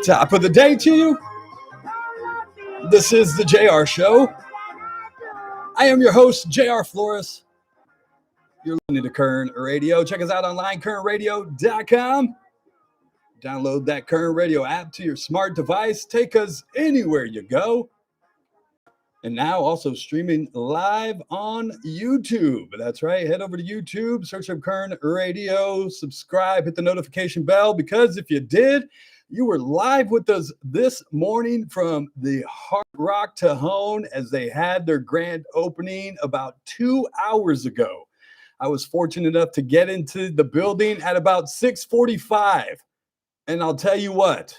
Top of the day to you. This is the JR Show. I am your host, JR Flores. You're listening to Current Radio. Check us out online, currentradio.com. Download that Current Radio app to your smart device. Take us anywhere you go. And now also streaming live on YouTube. That's right. Head over to YouTube, search up Current Radio, subscribe, hit the notification bell, because if you did, you were live with us this morning from the Hard Rock Tejon as they had their grand opening about 2 hours ago. I was fortunate enough to get into the building at about 6:45. And I'll tell you what,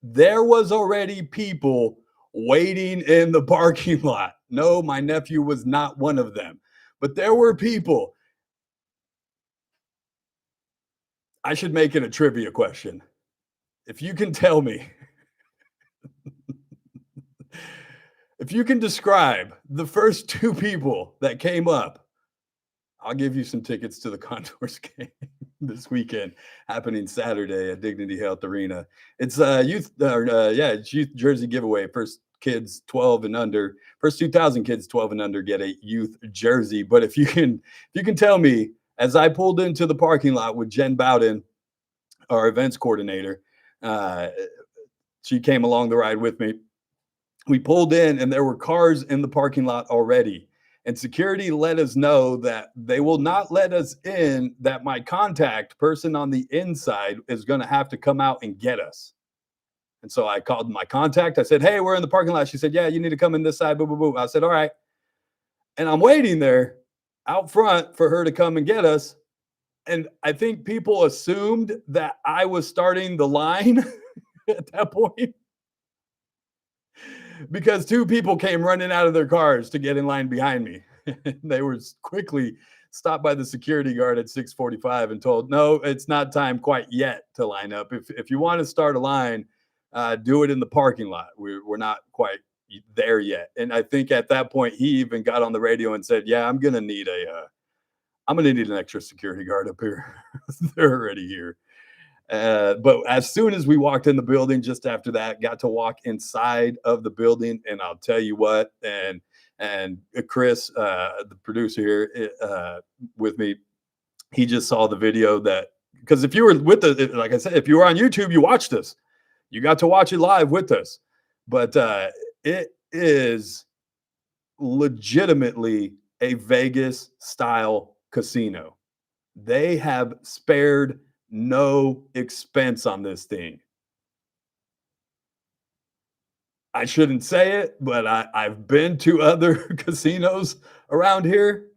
there was already people waiting in the parking lot. No, my nephew was not one of them, but there were people. I should make it a trivia question. If you can tell me, if you can describe the first two people that came up, I'll give you some tickets to the Condors game this weekend, happening Saturday at Dignity Health Arena. It's it's youth jersey giveaway. First kids 12 and under, first 2,000 kids 12 and under get a youth jersey. But if you can tell me, as I pulled into the parking lot with Jen Bowden, our events coordinator, she came along the ride with me. We pulled in and there were cars in the parking lot already. And security let us know that they will not let us in, that my contact person on the inside is going to have to come out and get us. And so I called my contact. I said, hey, we're in the parking lot. She said, yeah, you need to come in this side. Boo, boo, boo. I said, all right. And I'm waiting there out front for her to come and get us. And I think people assumed that I was starting the line at that point, because two people came running out of their cars to get in line behind me. They were quickly stopped by the security guard at 6:45 and told, no, it's not time quite yet to line up. If you want to start a line, do it in the parking lot. We're not quite there yet. And I think at that point, he even got on the radio and said, yeah, I'm going to need an extra security guard up here. They're already here. But as soon as we walked in the building, just after that, got to walk inside of the building, and I'll tell you what, and Chris, the producer here with me, he just saw the video that, because if you were with us, like I said, if you were on YouTube, you watched us, you got to watch it live with us. But it is legitimately a Vegas style casino. They have spared no expense on this thing. I shouldn't say it, but I've been to other casinos around here.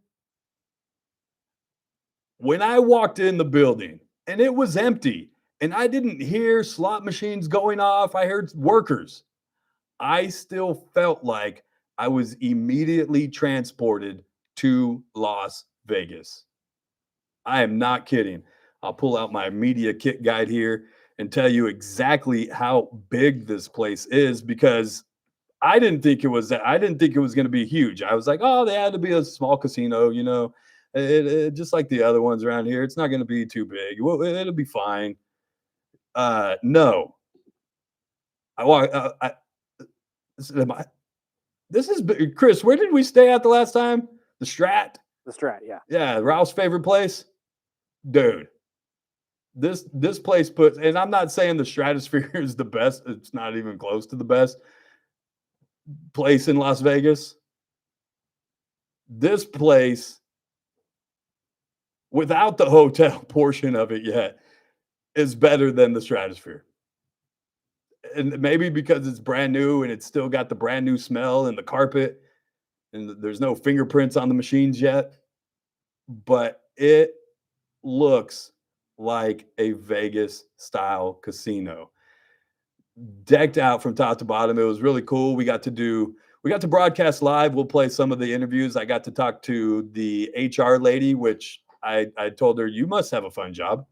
When I walked in the building and it was empty and I didn't hear slot machines going off, I heard workers, I still felt like I was immediately transported to Las Vegas. I am not kidding. I'll pull out my media kit guide here and tell you exactly how big this place is, because I didn't think it was going to be huge. I was like, oh, they had to be a small casino, it just like the other ones around here. It's not going to be too big. Well, it'll be fine. No. This is Chris. Where did we stay at the last time? The Strat. The Strat, yeah. Yeah, Ralph's favorite place, dude. This place puts, and I'm not saying the Stratosphere is the best. It's not even close to the best place in Las Vegas. This place, without the hotel portion of it yet, is better than the Stratosphere. And maybe because it's brand new and it's still got the brand new smell and the carpet, and there's no fingerprints on the machines yet, but it looks like a Vegas style casino, decked out from top to bottom. It was really cool. We got to broadcast live. We'll play some of the interviews. I got to talk to the HR lady, which I told her, you must have a fun job.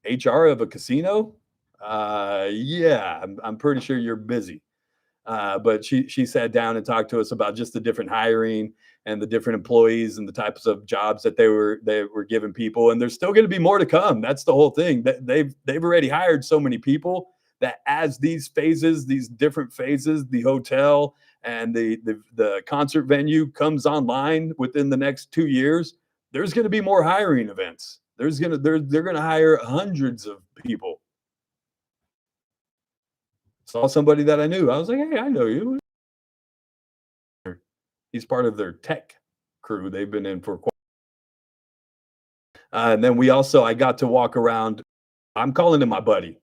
HR of a casino? Yeah, I'm pretty sure you're busy. But she sat down and talked to us about just the different hiring and the different employees and the types of jobs that they were giving people. And there's still going to be more to come. That's the whole thing. They've already hired so many people that as these phases, these different phases, the hotel and the concert venue comes online within the next 2 years, there's going to be more hiring events. They're going to hire hundreds of people. Saw somebody that I knew. I was like, hey, I know you. He's part of their tech crew. They've been in for quite. And then I got to walk around. I'm calling him my buddy.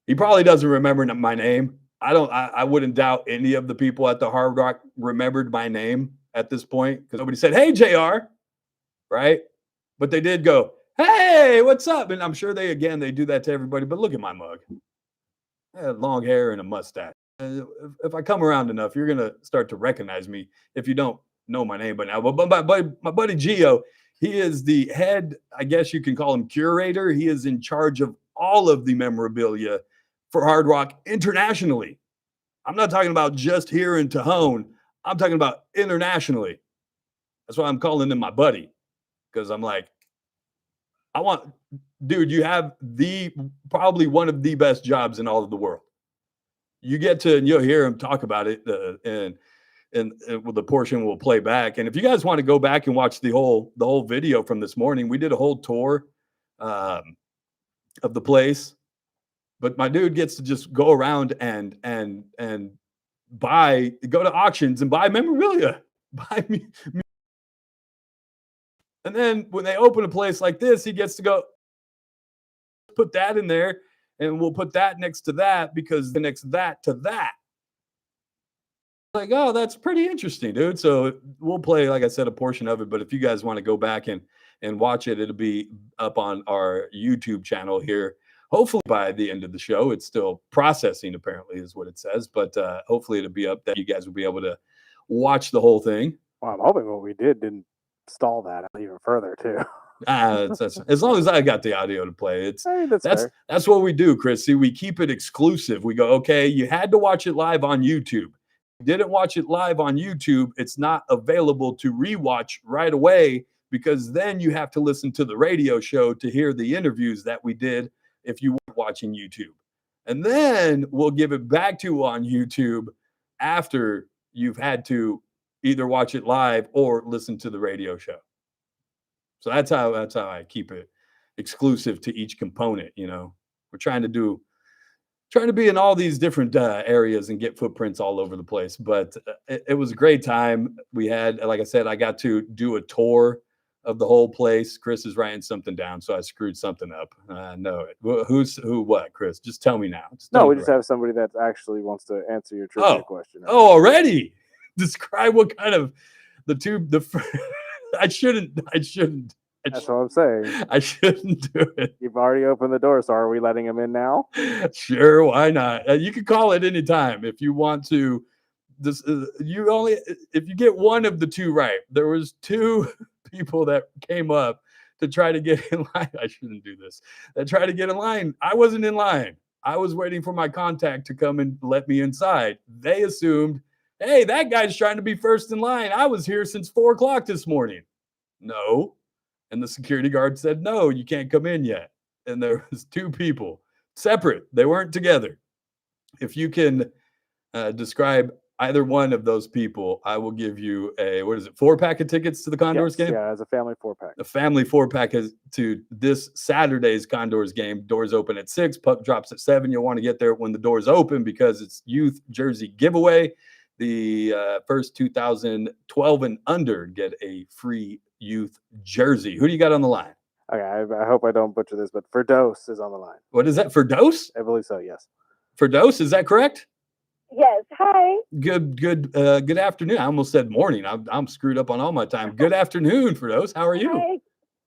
He probably doesn't remember my name. I wouldn't doubt any of the people at the Hard Rock remembered my name at this point because nobody said, hey, JR, right? But they did go, hey, what's up? And I'm sure they do that to everybody. But look at my mug. I had long hair and a mustache. If I come around enough, you're going to start to recognize me if you don't know my name by now. But my buddy Gio, he is the head, I guess you can call him curator. He is in charge of all of the memorabilia for Hard Rock internationally. I'm not talking about just here in Tejon. I'm talking about internationally. That's why I'm calling him my buddy, because I'm like, dude, you have probably one of the best jobs in all of the world. You get to, and you'll hear him talk about it, and the portion we'll play back. And if you guys want to go back and watch the whole video from this morning, we did a whole tour of the place. But my dude gets to just go around and go to auctions and buy memorabilia. And then when they open a place like this, he gets to go put that in there, and we'll put that next to that because the next that to that. Like, oh, that's pretty interesting, dude. So we'll play, like I said, a portion of it. But if you guys want to go back and watch it, it'll be up on our YouTube channel here. Hopefully by the end of the show. It's still processing, apparently, is what it says. But hopefully it'll be up that you guys will be able to watch the whole thing. Well, I'm hoping what we didn't stall that even further, too. As long as I got the audio to play, that's what we do, Chris. See, we keep it exclusive. We go, okay, you had to watch it live on YouTube. You didn't watch it live on YouTube, it's not available to rewatch right away, because then you have to listen to the radio show to hear the interviews that we did if you were watching YouTube. And then we'll give it back to you on YouTube after you've had to either watch it live or listen to the radio show. So that's how I keep it exclusive to each component. You know, we're trying to be in all these different areas and get footprints all over the place. But it was a great time. We had, like I said, I got to do a tour of the whole place. Chris is writing something down, so I screwed something up. I know it. What, Chris? Just tell me now. We just have somebody that actually wants to answer your trivia question. Oh, already? Describe what kind of I shouldn't. That's what I'm saying. I shouldn't do it. You've already opened the door, so are we letting him in now? Sure, why not? You can call it anytime if you want to. If you get one of the two right. There was two people that came up to try to get in line. I shouldn't do this. That tried to get in line. I wasn't in line. I was waiting for my contact to come and let me inside. They assumed, hey, that guy's trying to be first in line. I was here since 4:00 this morning. No. And the security guard said, no, you can't come in yet. And there was two people separate. They weren't together. If you can describe either one of those people, I will give you a 4-pack of tickets to the Condors game? Yeah, as a family 4-pack. A family 4-pack to this Saturday's Condors game. Doors open at 6, puck drops at 7. You'll want to get there when the doors open because it's youth jersey giveaway. The first 2012 and under get a free youth jersey. Who do you got on the line? Okay, I hope I don't butcher this, but Firdaus is on the line. What is that, Firdaus? I believe so, yes. Firdaus, is that correct? Yes. Hi. Good afternoon. I almost said morning. I'm screwed up on all my time. Good afternoon, Firdaus. How are you? Hi.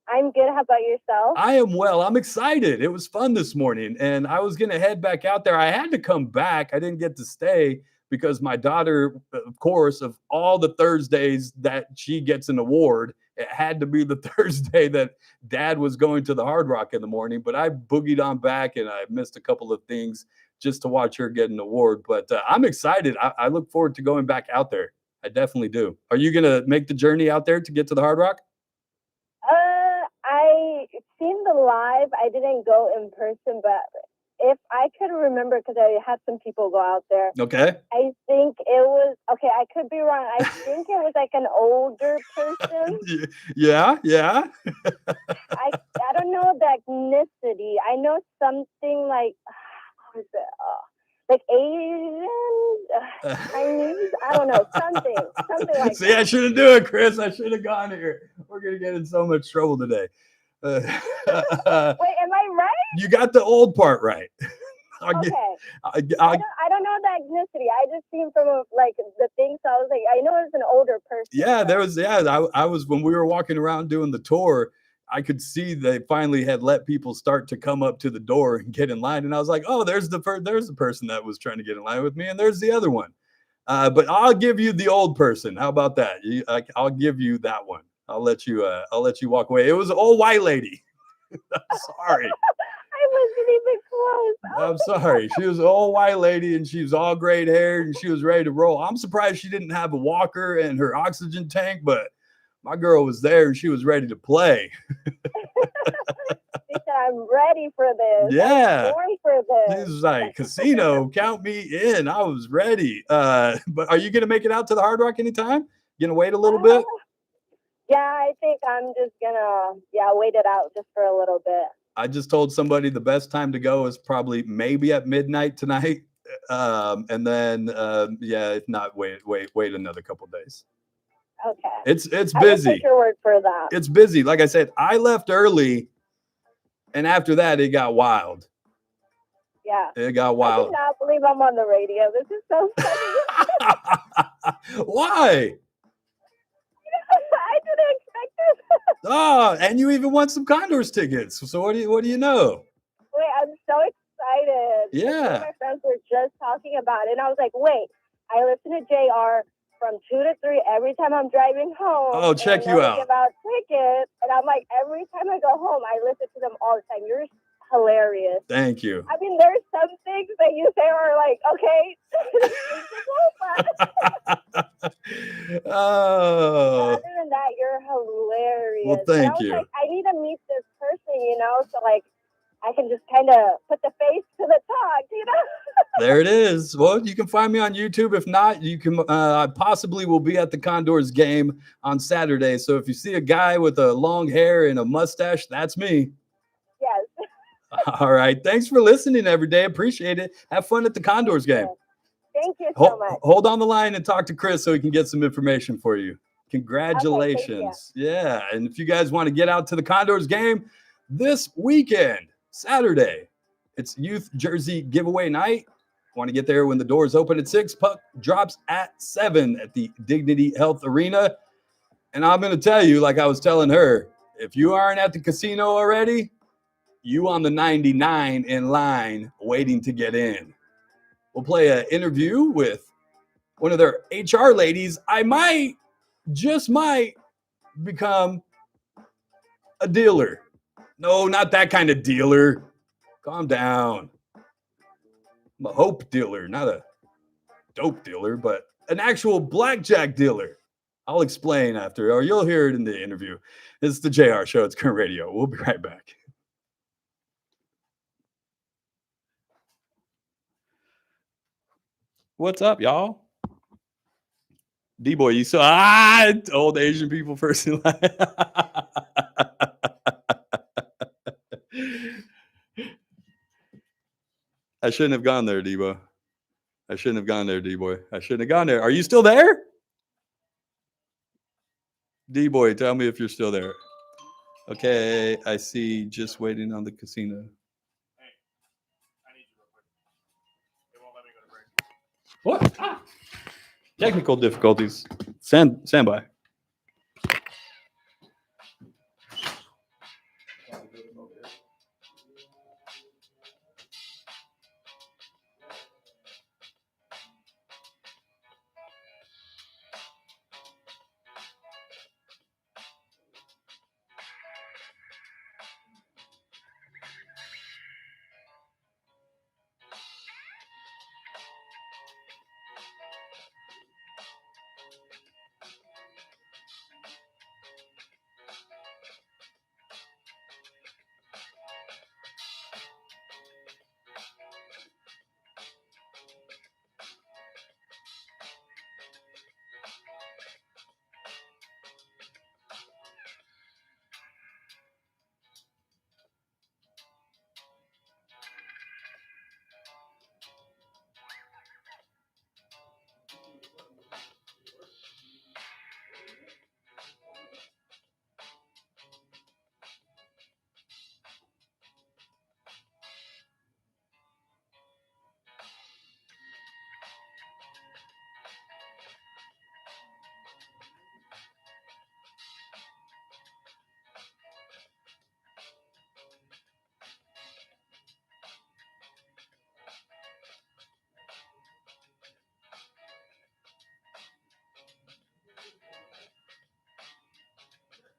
I'm good. How about yourself? I am well. I'm excited. It was fun this morning, and I was going to head back out there. I had to come back. I didn't get to stay because my daughter, of course, of all the Thursdays that she gets an award, it had to be the Thursday that Dad was going to the Hard Rock in the morning. But I boogied on back, and I missed a couple of things just to watch her get an award. But I'm excited. I look forward to going back out there. I definitely do. Are you going to make the journey out there to get to the Hard Rock? I seen the live. I didn't go in person, but if I could remember, because I had some people go out there. Okay. I think it was okay. I could be wrong. I think it was like an older person. Yeah. I don't know the ethnicity. I know something like what was it? Like Asian, Chinese. I don't know, something like See, that. I shouldn't do it, Chris. I should have gone here. We're gonna get in so much trouble today. Wait, am I right? You got the old part right. Okay. I don't know the ethnicity. I just seen from like the thing, so I was like, I know it's an older person. Yeah, there was. Yeah, I was when we were walking around doing the tour. I could see they finally had let people start to come up to the door and get in line, and I was like, "Oh, there's the person that was trying to get in line with me, and there's the other one." But I'll give you the old person. How about that? I'll give you that one. I'll let you walk away. It was an old white lady. I'm sorry. I wasn't even close. I'm sorry. She was an old white lady, and she was all great hair, and she was ready to roll. I'm surprised she didn't have a walker and her oxygen tank, but my girl was there and she was ready to play. She said, I'm ready for this. Yeah. I'm born for this. This was like, casino, count me in. I was ready. But are you going to make it out to the Hard Rock anytime? You going to wait a little bit? Yeah, I think I'm just going to, wait it out just for a little bit. I just told somebody the best time to go is probably maybe at midnight tonight. And then, if not, wait another couple days. Okay. It's busy. I will take your word for that. It's busy. Like I said, I left early, and after that, it got wild. Yeah. It got wild. I cannot believe I'm on the radio. This is so funny. Why? I didn't expect this. Oh, and you even won some Condors tickets. So what do you know? Wait, I'm so excited. Yeah. My friends were just talking about it, and I was like, wait, I listen to JR from 2 to 3 every time I'm driving home. Oh, check you out. Give out tickets, and I'm like, every time I go home, I listen to them all the time. You're hilarious. Thank you. I mean, there's some things that you say are like, okay. Oh. Other than that, you're hilarious. Well, thank you. Like, I need to meet this person, so like I can just kind of put the face to the talk, There it is. Well, you can find me on YouTube. If not, you can. I possibly will be at the Condors game on Saturday. So if you see a guy with a long hair and a mustache, that's me. Yes. All right. Thanks for listening every day. Appreciate it. Have fun at the Condors game. Thank you so much. Hold on the line and talk to Chris so he can get some information for you. Congratulations. Okay, yeah. And if you guys want to get out to the Condors game this weekend, Saturday, it's youth jersey giveaway night. Want to get there when the doors open at 6. Puck drops at 7 at the Dignity Health Arena. And I'm going to tell you, like I was telling her, if you aren't at the casino already, you on the 99 in line waiting to get in. We'll play an interview with one of their HR ladies. I just might become a dealer. No, not that kind of dealer. Calm down. I'm a hope dealer, not a dope dealer, but an actual blackjack dealer. I'll explain after, or you'll hear it in the interview. It's the JR Show. It's Current Radio. We'll be right back. What's up, y'all? D-boy, you saw old Asian people first in line. I shouldn't have gone there, D-boy. I shouldn't have gone there, D-boy. I shouldn't have gone there. Are you still there? D-boy, tell me if you're still there. Okay, I see. Just waiting on the casino. Hey, I need you real quick. It won't let me go to break. What? Technical difficulties. Stand by.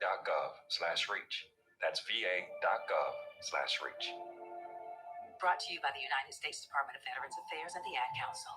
va.gov/reach. That's va.gov/reach. Brought to you by the United States Department of Veterans Affairs and the Ad Council.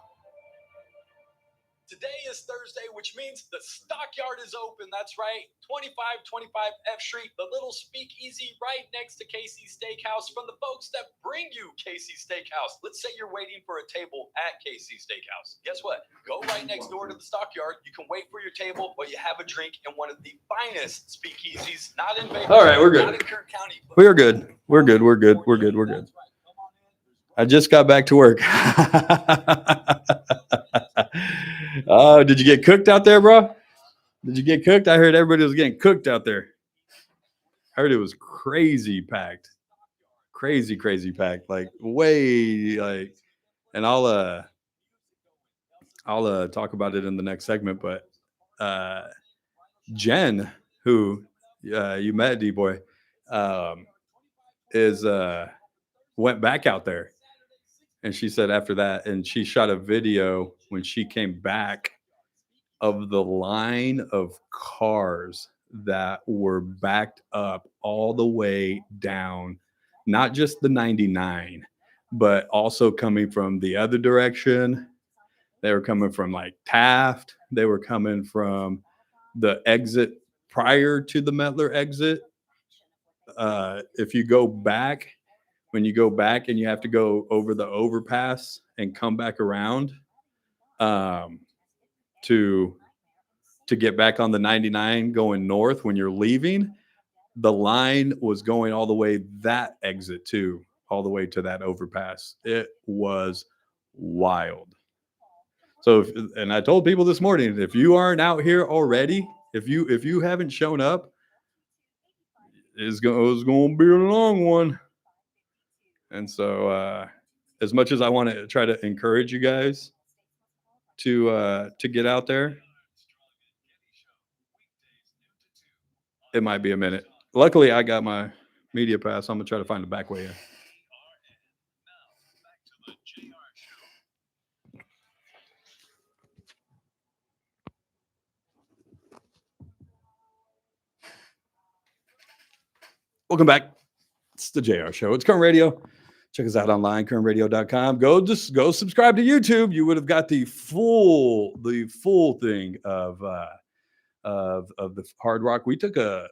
Today is Thursday, which means the Stockyard is open. That's right. 2525 F Street, the little speakeasy right next to Casey's Steakhouse from the folks that bring you Casey's Steakhouse. Let's say you're waiting for a table at Casey's Steakhouse. Guess what? Go right next door to the Stockyard. You can wait for your table while you have a drink in one of the finest speakeasies, not in Vegas. All right, we're good. Not in Kern County. We're good. We're good. We're good. We're good. We're good. I just got back to work. Oh, did you get cooked out there, bro? Did you get cooked? I heard everybody was getting cooked out there. I heard it was crazy packed. Crazy packed. Like way like, and I'll talk about it in the next segment, but Jen, who you met, D-Boy, went back out there. And she said after that, and she shot a video when she came back of the line of cars that were backed up all the way down, not just the 99, but also coming from the other direction. They were coming from like Taft. They were coming from the exit prior to the Mettler exit. If you go back, when you go back and you have to go over the overpass and come back around to get back on the 99 going north, when you're leaving, the line was going all the way that exit too, all the way to that overpass. It was wild. So, and I told people this morning, if you aren't out here already, if you haven't shown up, it's going to be a long one. And so, as much as I want to try to encourage you guys to get out there, it might be a minute. Luckily, I got my media pass. I'm gonna try to find a back way in. Welcome back. It's the JR Show. It's Kern Radio. Check us out online, kernradio.com. Go subscribe to YouTube. You would have got the full thing of the Hard Rock. We took a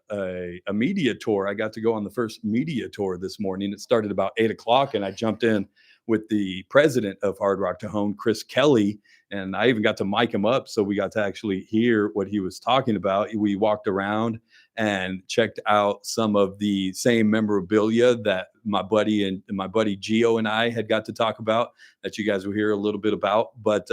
media tour. I got to go on the first media tour this morning. It started about 8:00, and I jumped in with the president of Hard Rock Tejon, Chris Kelly, and I even got to mic him up, so we got to actually hear what he was talking about. We walked around and checked out some of the same memorabilia that my buddy Gio and I had got to talk about, that you guys will hear a little bit about. But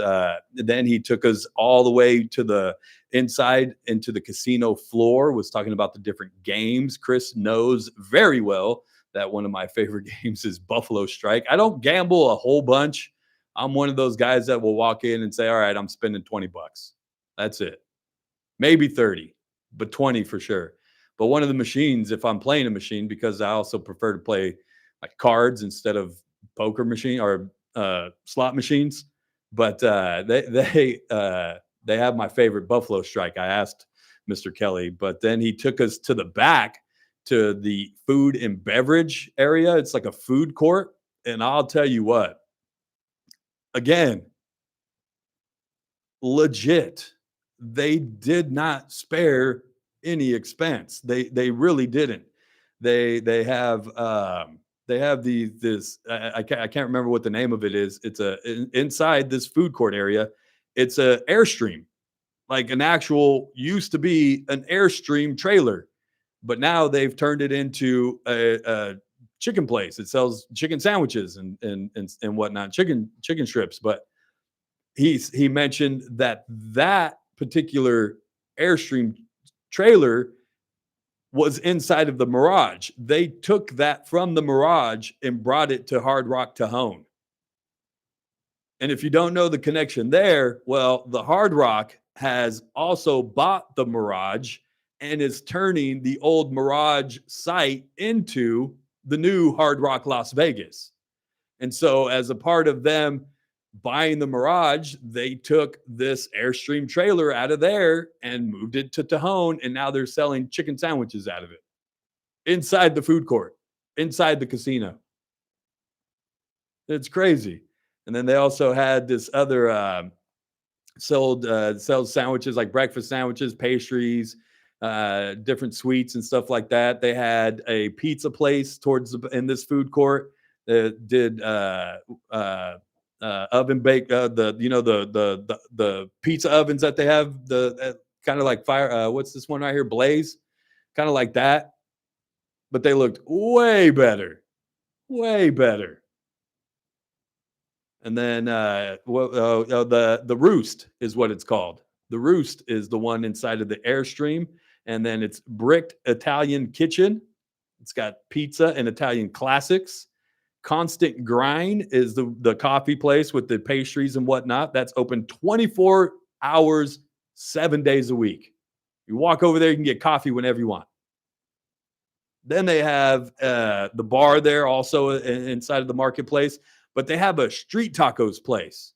then he took us all the way to the inside into the casino floor, was talking about the different games. Chris knows very well that one of my favorite games is Buffalo Strike. I don't gamble a whole bunch. I'm one of those guys that will walk in and say, all right, I'm spending $20. That's it. Maybe 30, but 20 for sure. But one of the machines, if I'm playing a machine, because I also prefer to play like cards instead of poker machine or slot machines, but they have my favorite Buffalo Strike. I asked Mr. Kelly, but then he took us to the back to the food and beverage area. It's like a food court. And I'll tell you what, again, legit, they did not spare any expense. They really didn't. They have this. I can't remember what the name of it is. It's inside this food court area. It's a Airstream, like an actual used to be an Airstream trailer, but now they've turned it into a chicken place. It sells chicken sandwiches and whatnot, chicken strips. But he mentioned that particular Airstream trailer was inside of the Mirage. They took that from the Mirage and brought it to Hard Rock Tejon. And if you don't know the connection there, well, the Hard Rock has also bought the Mirage and is turning the old Mirage site into the new Hard Rock Las Vegas. And so as a part of them buying the Mirage, they took this Airstream trailer out of there and moved it to Tejon, and now they're selling chicken sandwiches out of it inside the food court, inside the casino. It's crazy. And then they also had this other sells sandwiches like breakfast sandwiches, pastries, different sweets and stuff like that. They had a pizza place in this food court that did oven bake the pizza ovens that they have, the kind of like fire. What's this one right here? Blaze, kind of like that, but they looked way better, way better. And then the Roost is what it's called. The Roost is the one inside of the Airstream, and then it's bricked Italian kitchen. It's got pizza and Italian classics. Constant Grind is the coffee place with the pastries and whatnot. That's open 24 hours, 7 days a week. You walk over there, you can get coffee whenever you want. Then they have the bar there also inside of the marketplace. But they have a street tacos place.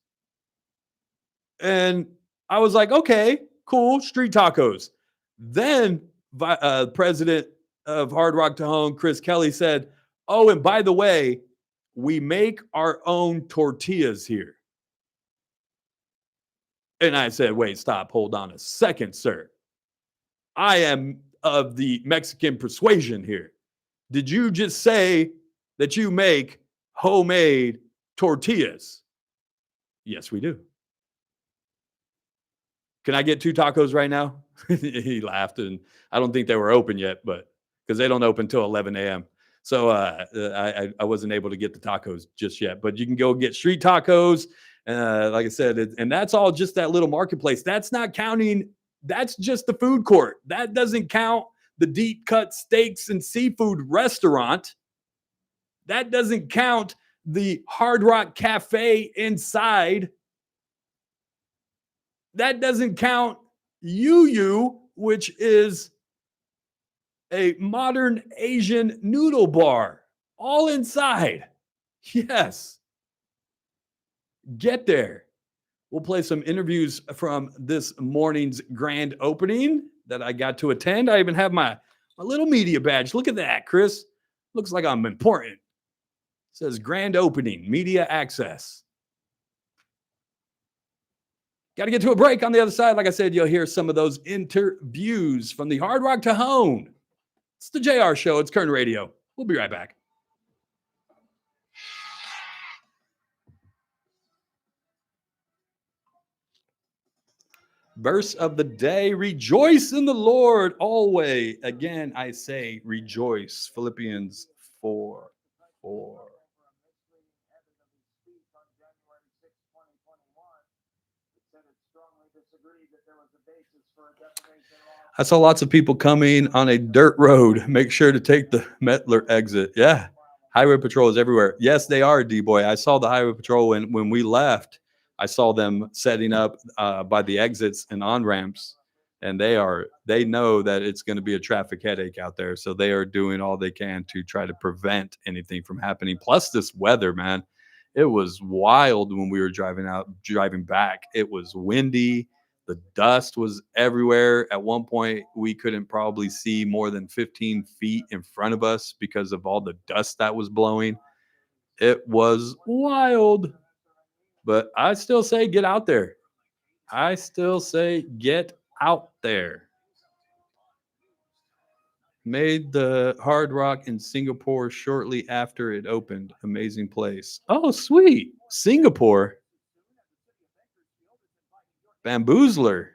And I was like, okay, cool, street tacos. Then president of Hard Rock Tejon, Chris Kelly, said, oh, and by the way, we make our own tortillas here. And I said, wait, stop, hold on a second, sir. I am of the Mexican persuasion here. Did you just say that you make homemade tortillas? Yes, we do. Can I get 2 tacos right now? He laughed, and I don't think they were open yet, but because they don't open till 11 a.m. So I wasn't able to get the tacos just yet, but you can go get street tacos. Like I said, and that's all just that little marketplace. That's not counting. That's just the food court. That doesn't count the deep cut steaks and seafood restaurant. That doesn't count the Hard Rock Cafe inside. That doesn't count Yu, which is a modern Asian noodle bar, all inside. Yes. Get there. We'll play some interviews from this morning's grand opening that I got to attend. I even have my little media badge. Look at that, Chris. Looks like I'm important. It says grand opening, media access. Got to get to a break. On the other side, like I said, you'll hear some of those interviews from the Hard Rock Tejon. It's the JR Show. It's Kern Radio. We'll be right back. Verse of the day, rejoice in the Lord always. Again, I say rejoice. Philippians 4:4. I saw lots of people coming on a dirt road. Make sure to take the Mettler exit. Yeah, highway patrol is everywhere. Yes, they are, D-Boy. I saw the highway patrol when we left. I saw them setting up by the exits and on-ramps, and they know that it's going to be a traffic headache out there. So they are doing all they can to try to prevent anything from happening. Plus this weather, man, it was wild when we were driving back. It was windy. The dust was everywhere. At one point, we couldn't probably see more than 15 feet in front of us because of all the dust that was blowing. It was wild. But I still say get out there. I still say get out there. Made the Hard Rock in Singapore shortly after it opened. Amazing place. Oh, sweet. Singapore. Bamboozler.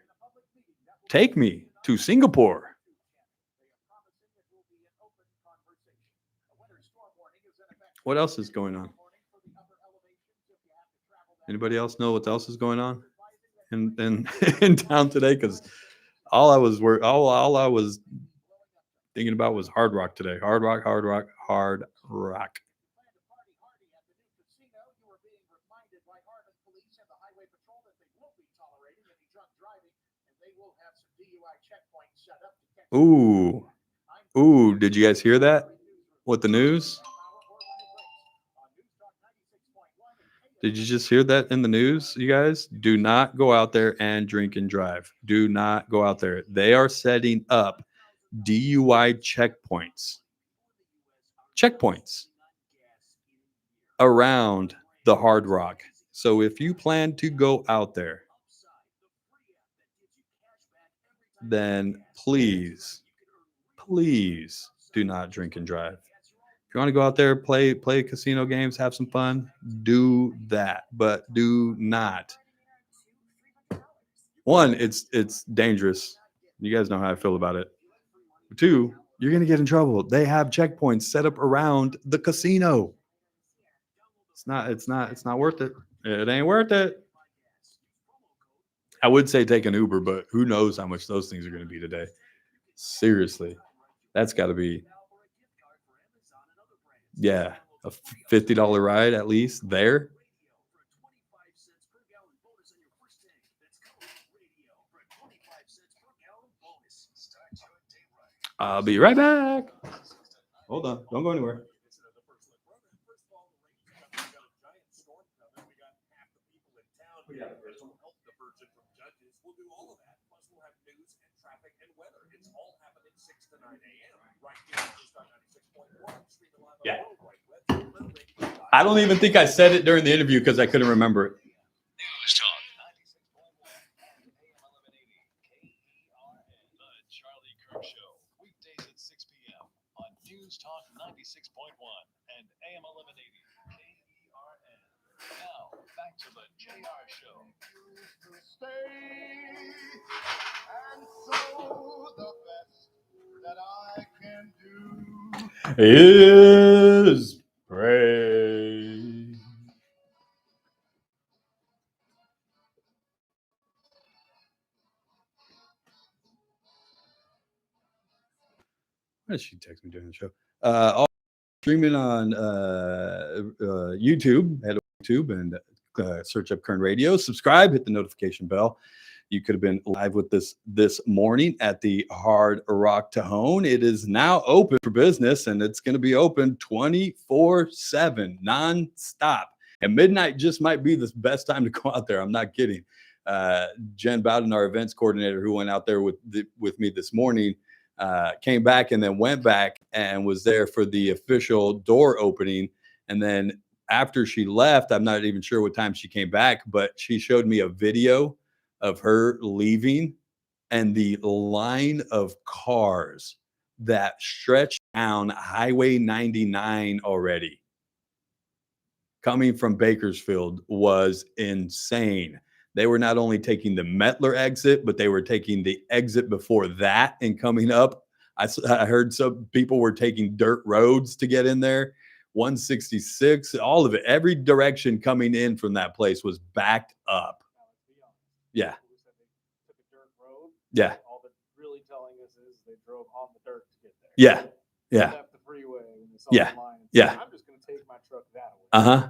Take me to Singapore. What else is going on? Anybody else know what else is going on in town today? Because all I was thinking about was Hard Rock today. Hard Rock. Ooh, did you guys hear that? What, the news? Did you just hear that in the news, you guys? Do not go out there and drink and drive. Do not go out there. They are setting up DUI checkpoints. Checkpoints around the Hard Rock. So if you plan to go out there, then please do not drink and drive. If you want to go out there, play casino games, have some fun, do that. But do not. One, it's dangerous. You guys know how I feel about it. Two, you're gonna get in trouble. They have checkpoints set up around the casino. It's not worth it. It ain't worth it. I would say take an Uber, but who knows how much those things are going to be today. Seriously. That's got to be, yeah, a $50 ride at least there. I'll be right back. Hold on. Don't go anywhere. We'll do all of that. Plus, we'll have news and traffic and weather. It's all happening 6 to 9 a.m. right here on News Talk 96.1. Streaming live on Yeah. the World Wide Web. I don't even think I said it during the interview because I couldn't remember it. News Talk 96.1 AM 1180 KERN. The Charlie Kirk Show. Weekdays at 6 p.m. on News Talk 96.1 and AM 1180 KERN. Now, back to the JR Show. Is pray. Why did she text me during the show? All streaming on YouTube. Head over to YouTube and search up Kern Radio. Subscribe. Hit the notification bell. You could have been live with this morning at the Hard Rock Tejon. It is now open for business, and it's going to be open 24/7, nonstop. And midnight just might be the best time to go out there. I'm not kidding. Jen Bowden, our events coordinator, who went out there with me this morning, came back and then went back and was there for the official door opening. And then after she left, I'm not even sure what time she came back, but she showed me a video of her leaving and the line of cars that stretched down Highway 99 already coming from Bakersfield was insane. They were not only taking the Mettler exit, but they were taking the exit before that and coming up. I heard some people were taking dirt roads to get in there. 166, all of it, every direction coming in from that place was backed up. Yeah. Yeah. All they're really telling us is they drove on the dirt to get there. Yeah. Yeah. They left the freeway and they saw Yeah. the line and Yeah. said, I'm just going to take my truck that way. Uh-huh.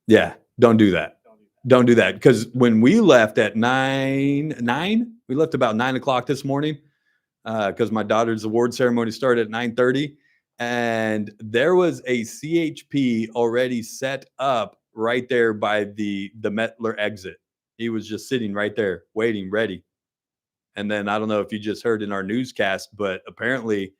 Yeah. Don't do that. Don't do that. Because when we left at nine, we left about 9 o'clock this morning because my daughter's award ceremony started at 9:30. And there was a CHP already set up right there by the Mettler exit. He was just sitting right there, waiting, ready. And then I don't know if you just heard in our newscast, but apparently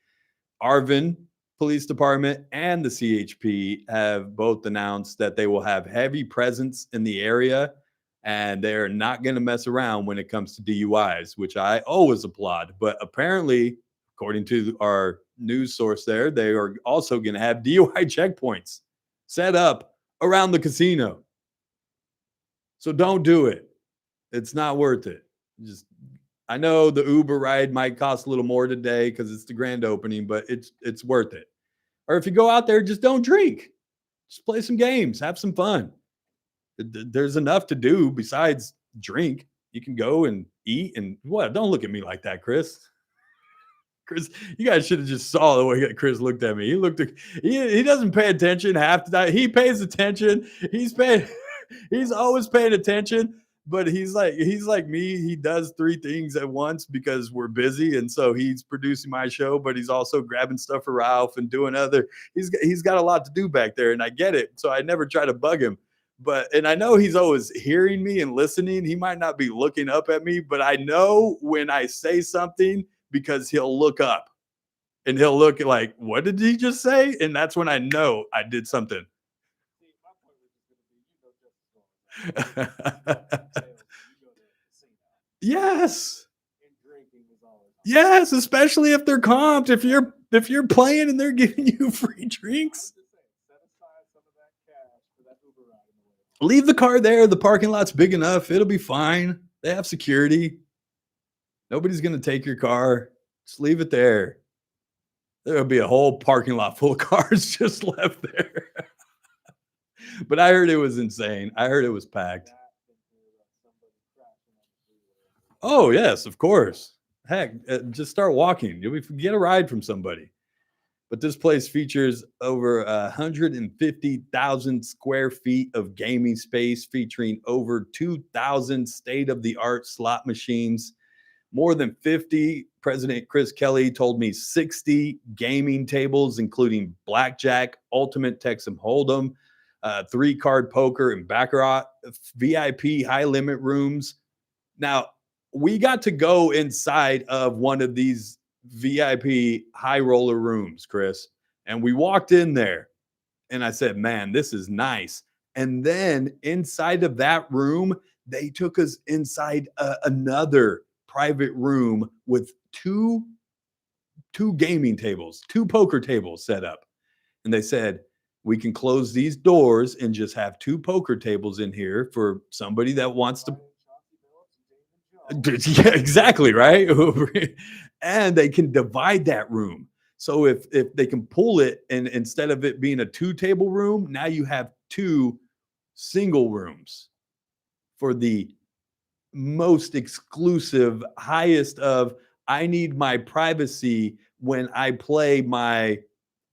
Arvin Police Department and the CHP have both announced that they will have heavy presence in the area and they're not going to mess around when it comes to DUIs, which I always applaud. But apparently, according to our news source there, they are also going to have DUI checkpoints set up around the casino. So don't do it. It's not worth it. I know the Uber ride might cost a little more today because it's the grand opening, but it's worth it. Or if you go out there, just don't drink. Just play some games, have some fun. There's enough to do besides drink. You can go and eat and what? Don't look at me like that, Chris. Chris, you guys should have just saw the way that Chris looked at me. He doesn't pay attention half the time. He pays attention. He's always paying attention. But he's like me. He does 3 things at once because we're busy. And so he's producing my show, but he's also grabbing stuff for Ralph and doing other. He's got a lot to do back there, and I get it. So I never try to bug him. and I know he's always hearing me and listening. He might not be looking up at me, but I know when I say something because he'll look up and he'll look like, what did he just say? And that's when I know I did something. Yes. Yes, especially if they're comped. If you're playing and they're giving you free drinks. Leave the car there. The parking lot's big enough. It'll be fine. They have security. Nobody's going to take your car. Just leave it there. There'll be a whole parking lot full of cars just left there. But I heard it was insane. I heard it was packed. Oh, yes, of course. Heck, just start walking. You'll get a ride from somebody. But this place features over 150,000 square feet of gaming space, featuring over 2,000 state-of-the-art slot machines, more than 50. President Chris Kelly told me 60 gaming tables, including blackjack, ultimate Texas Hold'em, 3-card poker, and baccarat, VIP high-limit rooms. Now, we got to go inside of one of these VIP high roller rooms, Chris. And we walked in there and I said, man, this is nice. And then inside of that room, they took us inside another private room with two gaming tables, 2 poker tables set up. And they said, we can close these doors and just have 2 poker tables in here for somebody that wants to. Yeah, exactly, right? And they can divide that room. So if they can pull it, and instead of it being a 2-table room, now you have 2 single rooms for the most exclusive, highest of, I need my privacy when I play my,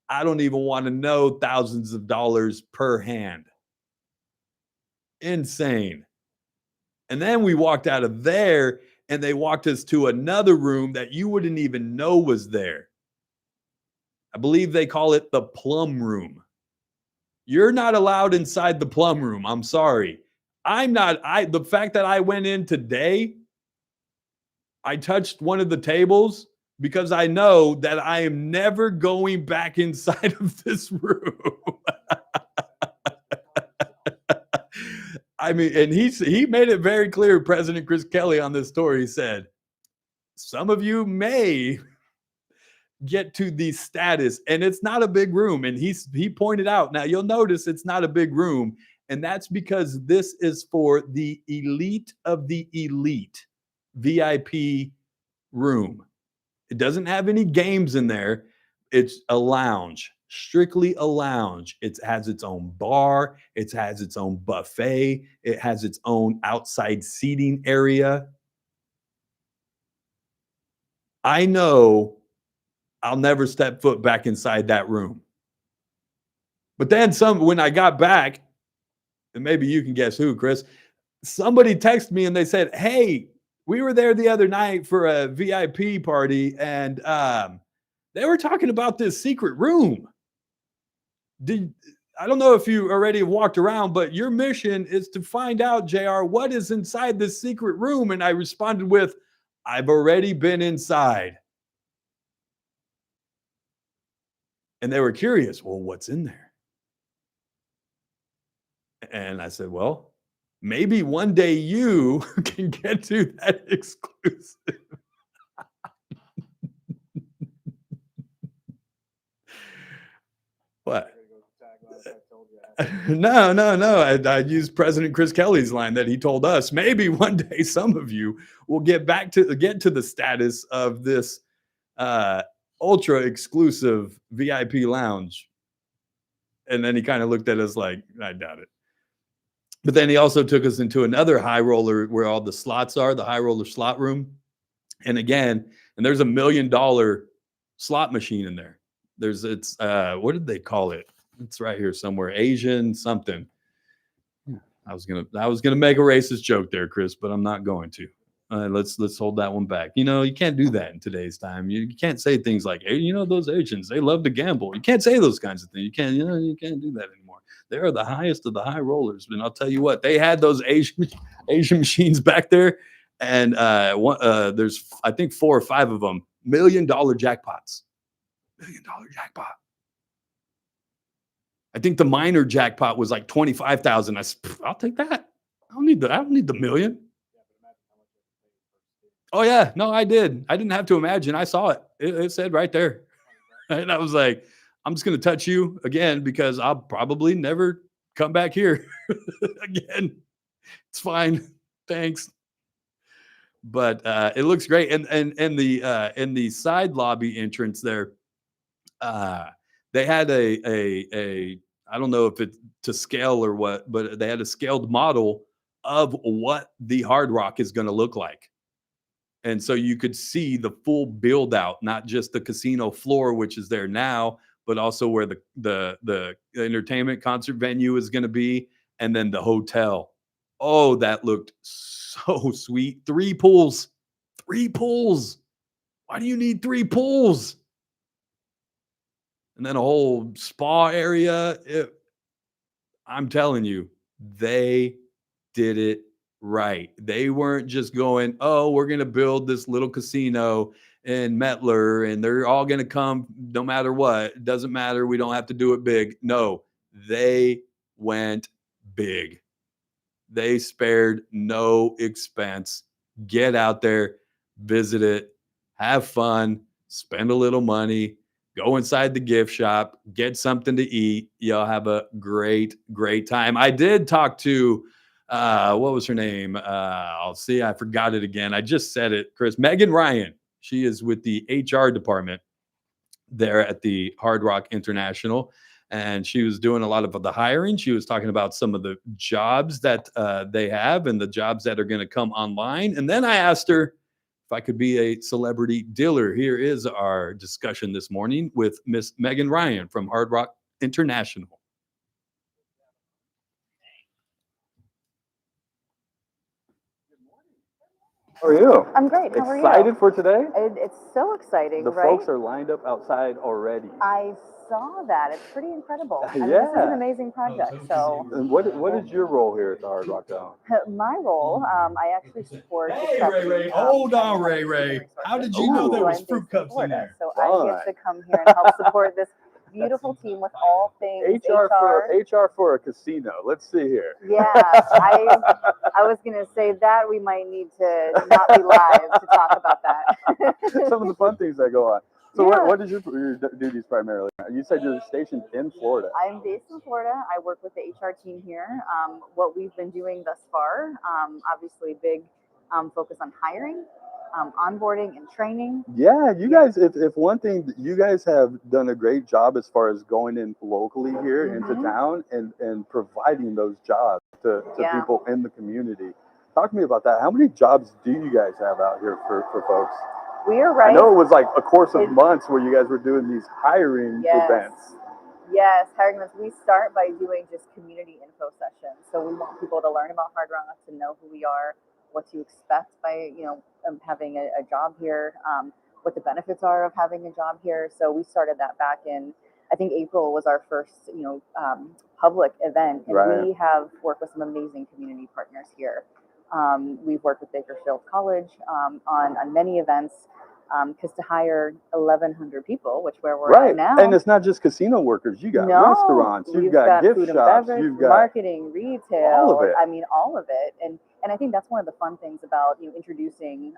I don't even want to know, thousands of dollars per hand. Insane. And then we walked out of there and they walked us to another room that you wouldn't even know was there. I believe they call it the plum room. You're not allowed inside the plum room. I'm sorry. The fact that I went in today, I touched one of the tables because I know that I am never going back inside of this room. I mean, and he made it very clear, President Chris Kelly, on this story. He said, some of you may get to the status, and it's not a big room. And he pointed out, now you'll notice it's not a big room, and that's because this is for the elite of the elite VIP room. It doesn't have any games in there. It's a lounge. Strictly a lounge. It has its own bar. It has its own buffet. It has its own outside seating area. I know I'll never step foot back inside that room. But then when I got back, and maybe you can guess who, Chris, somebody texted me and they said, hey, we were there the other night for a VIP party, and they were talking about this secret room. I don't know if you already walked around, but your mission is to find out, JR, what is inside this secret room. And I responded with, I've already been inside. And they were curious, well, what's in there? And I said, well, maybe one day you can get to that exclusive. What? No. I used President Chris Kelly's line that he told us. Maybe one day some of you will get to the status of this ultra exclusive VIP lounge. And then he kind of looked at us like, I doubt it. But then he also took us into another high roller where all the slots are, the high roller slot room. And again, there's $1 million slot machine in there. What did they call it? It's right here somewhere. Asian something. I was gonna make a racist joke there, Chris, but I'm not going to. Let's hold that one back. You can't do that in today's time. You can't say things like, hey, those Asians, they love to gamble. You can't say those kinds of things. You can't do that anymore. They're the highest of the high rollers. And I'll tell you what, they had those Asian machines back there, and there's I think 4 or 5 of them, $1 million jackpots. $1 million jackpot. I think the minor jackpot was like 25,000. I'll take that. I don't need the million. Oh yeah, no, I did. I didn't have to imagine. I saw it. It said right there, and I was like, I'm just gonna touch you again because I'll probably never come back here again. It's fine, thanks. But it looks great, and in the side lobby entrance there, they had a I don't know if it's to scale or what, but they had a scaled model of what the Hard Rock is going to look like. And so you could see the full build out, not just the casino floor, which is there now, but also where the entertainment concert venue is going to be, and then the hotel. Oh, that looked so sweet. 3 pools. 3 pools. Why do you need 3 pools? And then a whole spa area. I'm telling you, they did it right. They weren't just going, oh, we're going to build this little casino in Mettler and they're all going to come no matter what. It doesn't matter. We don't have to do it big. No, they went big. They spared no expense. Get out there, visit it, have fun, spend a little money, go inside the gift shop, get something to eat. You'll have a great, great time. I did talk to, what was her name? I'll see. I forgot it again. I just said it, Chris. Megan Ryan. She is with the HR department there at the Hard Rock International. And she was doing a lot of the hiring. She was talking about some of the jobs that they have and the jobs that are going to come online. And then I asked her if I could be a celebrity dealer. Here is our discussion this morning with Miss Megan Ryan from Hard Rock International. How are you? I'm great. How are you? Excited for today? It's so exciting, The right? folks are lined up outside already. I saw that. It's pretty incredible. I mean, Yeah. this is an amazing project. So, And what is your role here at the Hard Rock Tejon? my role, I actually support. Hey, the Ray, Ray. hold on, Ray. How did you know there was fruit cups in there? So I get to come here and help support this beautiful team with all things HR for a casino. Let's see here. Yeah, I was gonna say that we might need to not be live to talk about that. Some of the fun things that go on. So Yeah. what is your duties primarily? You said you're stationed in Florida. I'm based in Florida. I work with the HR team here. What we've been doing thus far, obviously big focus on hiring, onboarding and training. Yeah, you guys, if one thing, you guys have done a great job as far as going in locally here into town and providing those jobs to people in the community. Talk to me about that. How many jobs do you guys have out here for folks? We are right. I know it was like a course of months where you guys were doing these hiring events. Yes, hiring events. We start by doing just community info sessions. So we want people to learn about Hard Rock, to know who we are, what to expect by having a job here, what the benefits are of having a job here. So we started that back in, I think April was our first public event, and we have worked with some amazing community partners here. We've worked with Bakersfield College on many events. Because to hire 1,100 people, which where we're at now, and it's not just casino workers. You got restaurants, you've got gift food and shops, beverage, you've got marketing, retail. all of it. I mean, all of it, and I think that's one of the fun things about introducing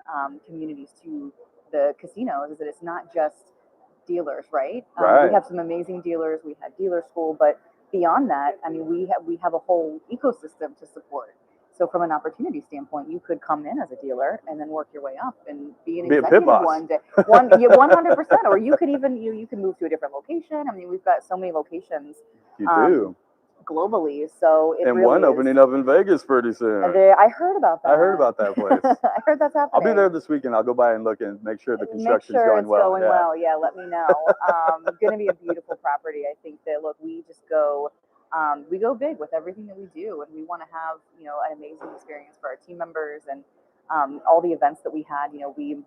communities to the casinos is that it's not just dealers, right? We have some amazing dealers. We had dealer school, but beyond that, I mean, we have a whole ecosystem to support. So from an opportunity standpoint, you could come in as a dealer and then work your way up and be an executive one day. 100%. Or you could even you can move to a different location. I mean, we've got so many locations. You do. Globally, so it and really one is. Opening up in Vegas pretty soon. I heard about that. I heard about that place. I heard that's happening. I'll be there this weekend. I'll go by and look and make sure the construction's going well. Yeah, let me know. It's going to be a beautiful property. I think that we just go. We go big with everything that we do, and we want to have an amazing experience for our team members and all the events that we had. We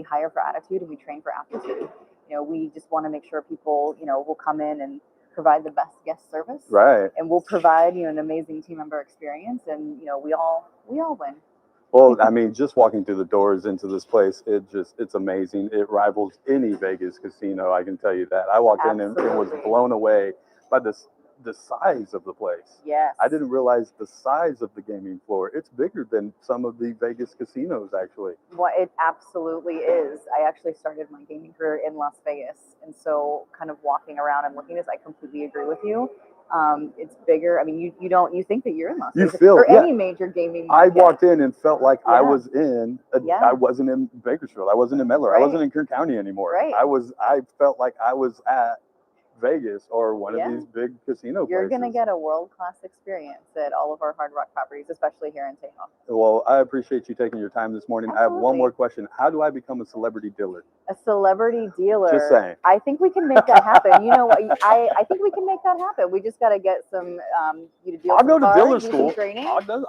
hire for attitude and we train for aptitude. We just want to make sure people will come in and provide the best guest service, Right. and we'll provide an amazing team member experience, and we all win. Well, I mean, just walking through the doors into this place, it's amazing. It rivals any Vegas casino, I can tell you that. I walked in and was Absolutely. blown away by the size of the place. Yes. I didn't realize the size of the gaming floor. It's bigger than some of the Vegas casinos, actually. Well, it absolutely is. I actually started my gaming career in Las Vegas, and so kind of walking around and looking at this, I completely agree with you. It's bigger. I mean, you think that you're in Las Vegas or any major gaming market. I walked in and felt like I Yeah. was in. Yeah. I wasn't in Bakersfield. I wasn't in Medler. Right. I wasn't in Kern County anymore. Right. I felt like I was at Vegas or one Yeah. of these big casino You're places. going to get a world-class experience at all of our Hard Rock properties, especially here in Tejon. Well, I appreciate you taking your time this morning. I have one Absolutely. more question. How do I become a celebrity dealer? A celebrity dealer. Just saying. I think we can make that happen. You know what? I think we can make that happen. We just got to get some you to deal. I'll go to cards, dealer do some school. Training. I'll do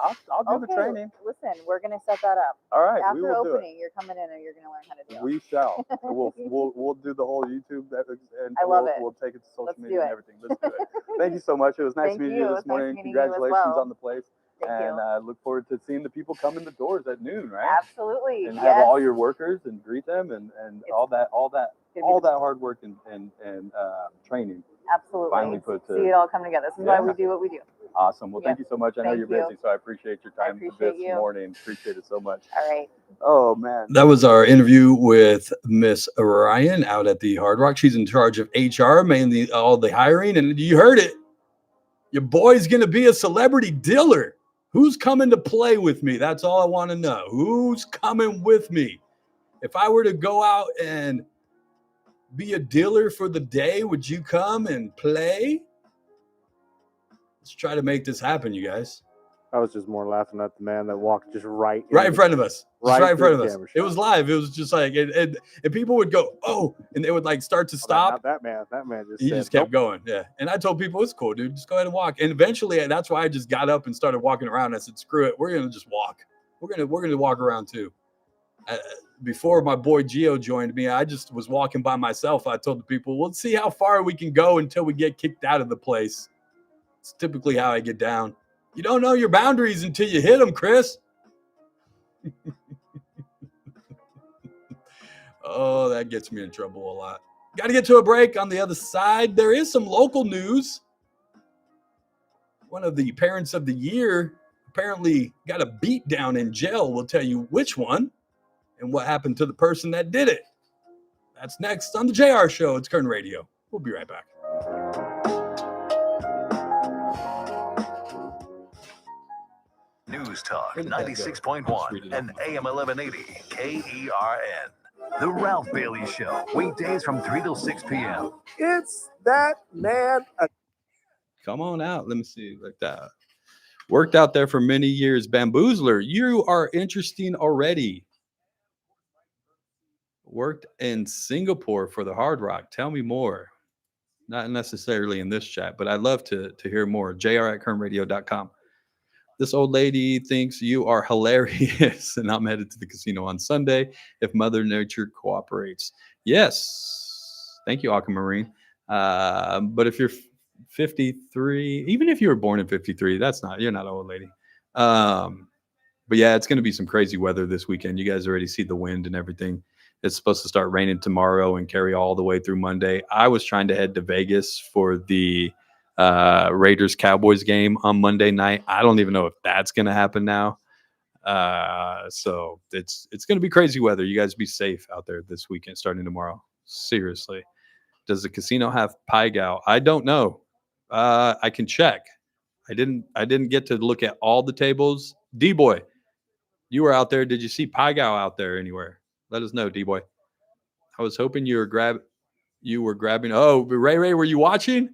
the training. Listen, we're going to set that up. All right, we After will do it. opening, you're coming in and you're going to learn how to deal. We shall. We'll do the whole YouTube and I love it. We'll take it to social Let's media do and it. everything. Let's do it. Thank you so much. It was nice Thank meeting you. you It this was nice morning. meeting you as Congratulations well. on the place. Thank And you. I look forward to seeing the people come in the doors at noon, right? Absolutely. And yes. have all your workers and greet them and all that hard work and training. Absolutely. finally put to- See it all come together. This is why we do what we do. Awesome. Well, thank you so much. I know Thank you're you. busy, so I appreciate your time appreciate this you. morning. Appreciate it so much. All right. Oh man. That was our interview with Miss Ryan out at the Hard Rock. She's in charge of HR, mainly all the hiring. And you heard it. Your boy's going to be a celebrity dealer. Who's coming to play with me? That's all I want to know. Who's coming with me? If I were to go out and be a dealer for the day, would you come and play? Let's try to make this happen, you guys. I was just more laughing at the man that walked just right In front of us. Right in through front of the us. camera It shot. was live. It was just like, and people would go, oh, and they would like start to stop. Not that man. That man just He said, just kept "Nope." going. Yeah. And I told people, it's cool, dude. Just go ahead and walk. And eventually, that's why I just got up and started walking around. I said, screw it. We're going to just walk. We're going to walk around too. Before my boy Gio joined me, I just was walking by myself. I told the people, we'll see how far we can go until we get kicked out of the place. It's typically how I get down. You don't know your boundaries until you hit them, Chris. Oh, that gets me in trouble a lot. Got to get to a break. On the other side, there is some local news. One of the parents of the year apparently got a beat down in jail. We'll tell you which one and what happened to the person that did it. That's next on the JR Show. It's Kern Radio. We'll be right back. News Talk Where did that go? 96.1 and AM 1180 KERN. The Ralph Bailey Show. Weekdays from 3 till 6 p.m. It's that man. Come on out. Let me see. Like that. Worked out there for many years. Bamboozler, you are interesting already. Worked in Singapore for the Hard Rock. Tell me more. Not necessarily in this chat, but I'd love to hear more. jr@kernradio.com. This old lady thinks you are hilarious, and I'm headed to the casino on Sunday if Mother Nature cooperates. Yes. Thank you, Aquamarine. But if you're 53, even if you were born in 53, you're not an old lady. But yeah, it's going to be some crazy weather this weekend. You guys already see the wind and everything. It's supposed to start raining tomorrow and carry all the way through Monday. I was trying to head to Vegas for the Raiders Cowboys game on Monday night. I don't even know if that's going to happen now. So it's going to be crazy weather. You guys be safe out there this weekend starting tomorrow. Seriously. Does the casino have Pai Gow? I don't know. I can check. I didn't get to look at all the tables. D-Boy, you were out there. Did you see Pai Gow out there anywhere? Let us know, D-Boy. I was hoping you were grabbing. Oh, Ray, were you watching?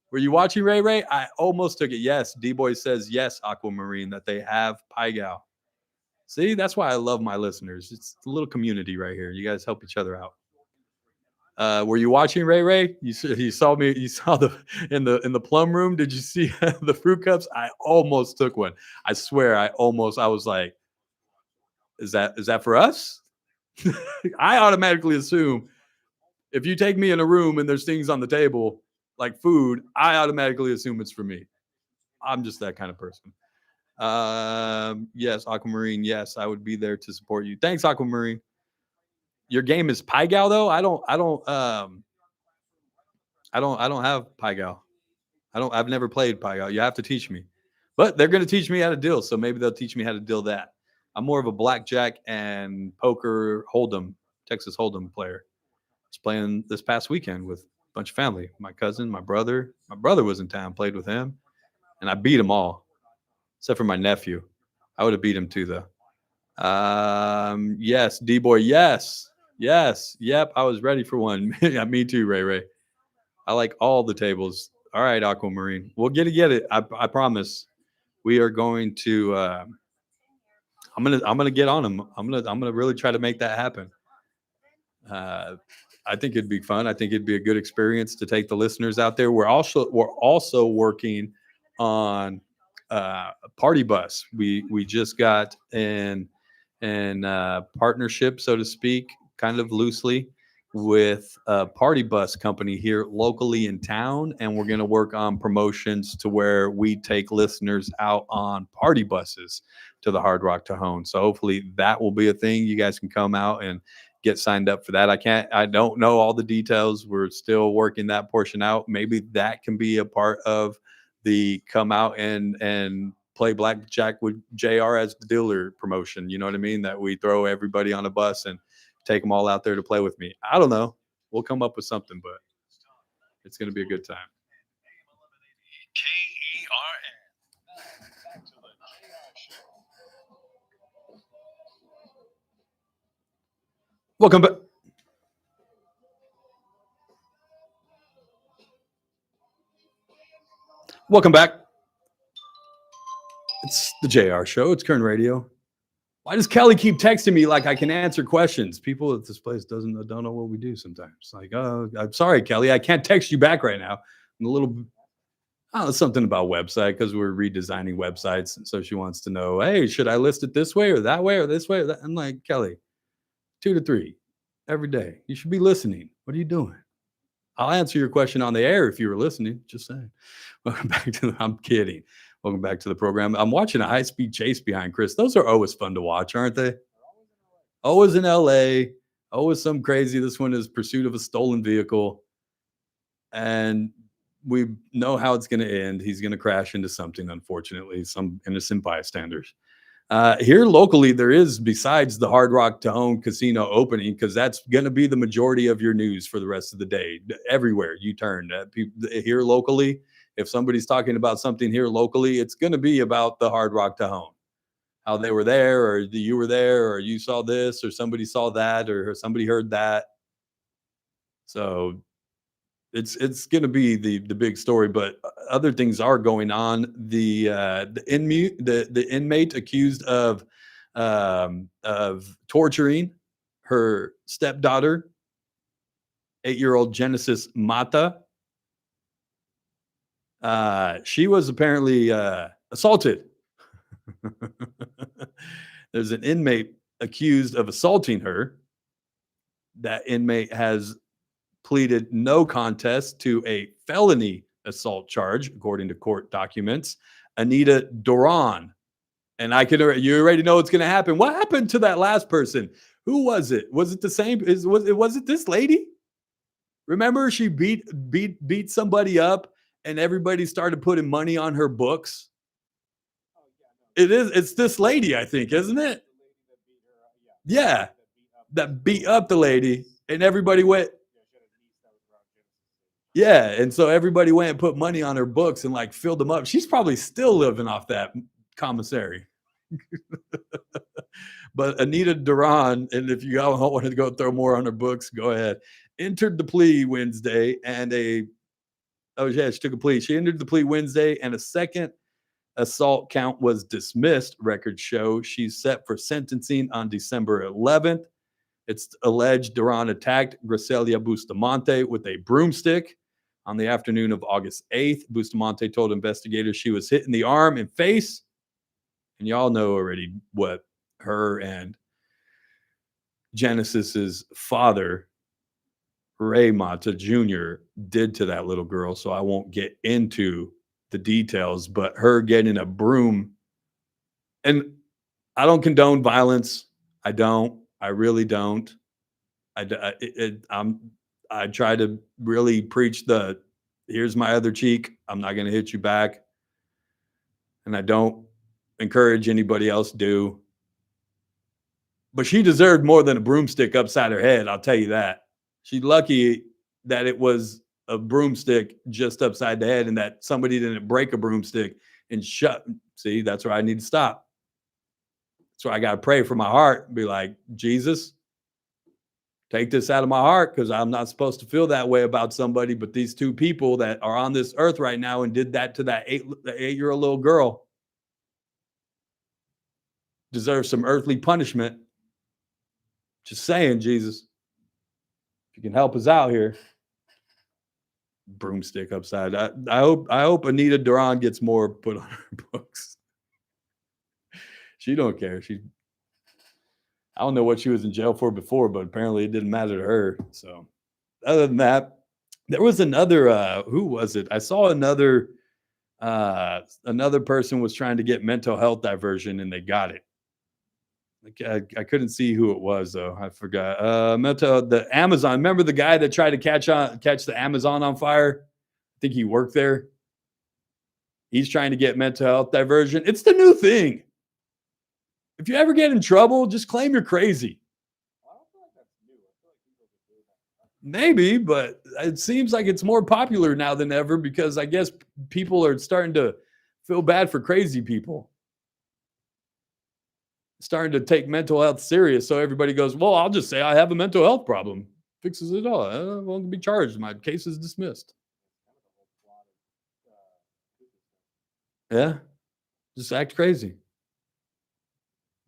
Were you watching, Ray? I almost took it. Yes. D-Boy says yes, Aquamarine, that they have Pai Gow. See, that's why I love my listeners. It's a little community right here. You guys help each other out. Were you watching, Ray? You saw me. You saw in the plum room. Did you see the fruit cups? I almost took one. I swear, I was like, is that for us? I automatically assume if you take me in a room and there's things on the table, like food, I automatically assume it's for me. I'm just that kind of person. Yes, Aquamarine. Yes, I would be there to support you. Thanks, Aquamarine. Your game is Pygal though. I don't have Pygal. I've never played Pygal. You have to teach me. But they're going to teach me how to deal, so maybe they'll teach me how to deal that. I'm more of a blackjack and poker hold'em, Texas hold'em player. I was playing this past weekend with a bunch of family. My cousin, my brother. My brother was in town, played with him, and I beat them all, except for my nephew. I would have beat him too, though. Yes, D-boy, yes. Yep, I was ready for one. Yeah, me too, Ray Ray. I like all the tables. All right, Aquamarine. We'll get it. I promise. We are going to I'm gonna get on them. I'm gonna really try to make that happen. I think it'd be fun. I think it'd be a good experience to take the listeners out there. We're also working on a party bus. We just got in partnership, so to speak, kind of loosely, with a party bus company here locally in town, and we're going to work on promotions to where we take listeners out on party buses to the Hard Rock Tejon. So hopefully that will be a thing. You guys can come out and get signed up for that. I don't know all the details. We're still working that portion out. Maybe that can be a part of the come out and play blackjack with JR as the dealer promotion. You know what I mean? That we throw everybody on a bus and take them all out there to play with me. I don't know. We'll come up with something, but it's going to be a good time. KERN. Back to the JR Show. Welcome back. Welcome back. It's the JR Show. It's Kern Radio. Why does Kelly keep texting me like I can answer questions? People at this place don't know what we do sometimes. Like, oh, I'm sorry, Kelly. I can't text you back right now. I'm a little, something about website because we're redesigning websites. And so she wants to know, hey, should I list it this way or that way or this way? Or that? I'm like, Kelly, 2 to 3 every day. You should be listening. What are you doing? I'll answer your question on the air if you were listening. Just saying. Welcome back to I'm kidding. Welcome back to the program. I'm watching a high-speed chase behind Chris. Those are always fun to watch, aren't they? Always in LA. Always some crazy. This one is pursuit of a stolen vehicle. And we know how it's going to end. He's going to crash into something, unfortunately, some innocent bystanders. Here locally, there is, besides the Hard Rock Tejon casino opening, because that's going to be the majority of your news for the rest of the day. Everywhere you turn, here locally, if somebody's talking about something here locally, it's going to be about the Hard Rock Tejon. How they were there, or you were there, or you saw this, or somebody saw that, or somebody heard that. So it's going to be the big story, but other things are going on. The inmate accused of torturing her stepdaughter, 8-year-old Genesis Mata. She was apparently assaulted. There's an inmate accused of assaulting her. That inmate has pleaded no contest to a felony assault charge, according to court documents. Anita Duran. And you already know what's going to happen. What happened to that last person? Who was it? Was it the same? Was it this lady? Remember, she beat somebody up and everybody started putting money on her books. It's this lady, I think, isn't it? Yeah. That beat up the lady and everybody went. Yeah, and so everybody went and put money on her books and like filled them up. She's probably still living off that commissary. But Anita Duran, and if you all want to go throw more on her books, go ahead. Entered the plea Wednesday, and she took a plea. She entered the plea Wednesday, and a second assault count was dismissed. Records show she's set for sentencing on December 11th. It's alleged Duran attacked Gracelia Bustamante with a broomstick on the afternoon of August 8th. Bustamante told investigators she was hit in the arm and face. And y'all know already what her and Genesis's father Ray Mata Jr. did to that little girl. So I won't get into the details, but her getting a broom, and I don't condone violence. I don't. I really don't. I try to really preach the here's my other cheek. I'm not going to hit you back. And I don't encourage anybody else do. But she deserved more than a broomstick upside her head. I'll tell you that. She's lucky that it was a broomstick just upside the head and that somebody didn't break a broomstick and shut. See, that's where I need to stop. So I got to pray for my heart and be like, Jesus, take this out of my heart, because I'm not supposed to feel that way about somebody. But these two people that are on this earth right now and did that to that 8-year-old little girl deserve some earthly punishment. Just saying, Jesus, if you can help us out here. Broomstick upside. I hope Anita Duran gets more put on her books. She don't care. I don't know what she was in jail for before, but apparently it didn't matter to her. So other than that, there was another, who was it? I saw another person was trying to get mental health diversion and they got it. Like I couldn't see who it was though. I forgot. The Amazon. Remember the guy that tried to catch the Amazon on fire? I think he worked there. He's trying to get mental health diversion. It's the new thing. If you ever get in trouble, just claim you're crazy. Maybe, but it seems like it's more popular now than ever because I guess people are starting to feel bad for crazy people. Starting to take mental health serious. So everybody goes, well, I'll just say I have a mental health problem. Fixes it all. I won't be charged. My case is dismissed. Yeah. Just act crazy.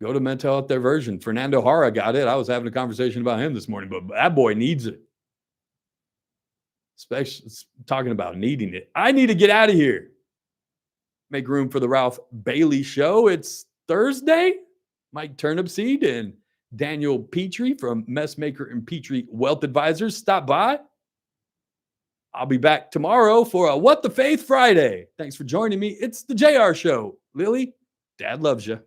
Go to mental health diversion. Fernando Hara got it. I was having a conversation about him this morning, but that boy needs it. Especially talking about needing it. I need to get out of here. Make room for the Ralph Bailey Show. It's Thursday. Mike Turnipseed and Daniel Petrie from Messmaker and Petrie Wealth Advisors stop by. I'll be back tomorrow for a What the Faith Friday. Thanks for joining me. It's the JR Show. Lily, Dad loves you.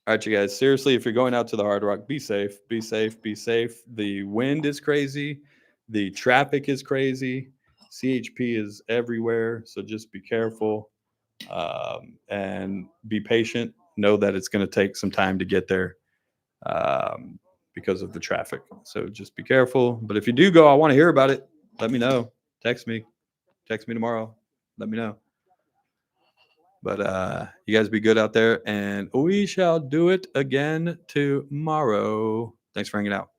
All right, you guys. Seriously, if you're going out to the Hard Rock, be safe. Be safe. Be safe. The wind is crazy. The traffic is crazy. CHP is everywhere, so just be careful and be patient. Know that it's going to take some time to get there because of the traffic. So just be careful. But if you do go, I want to hear about it. Let me know. Text me tomorrow. Let me know. But you guys be good out there, and we shall do it again tomorrow. Thanks for hanging out.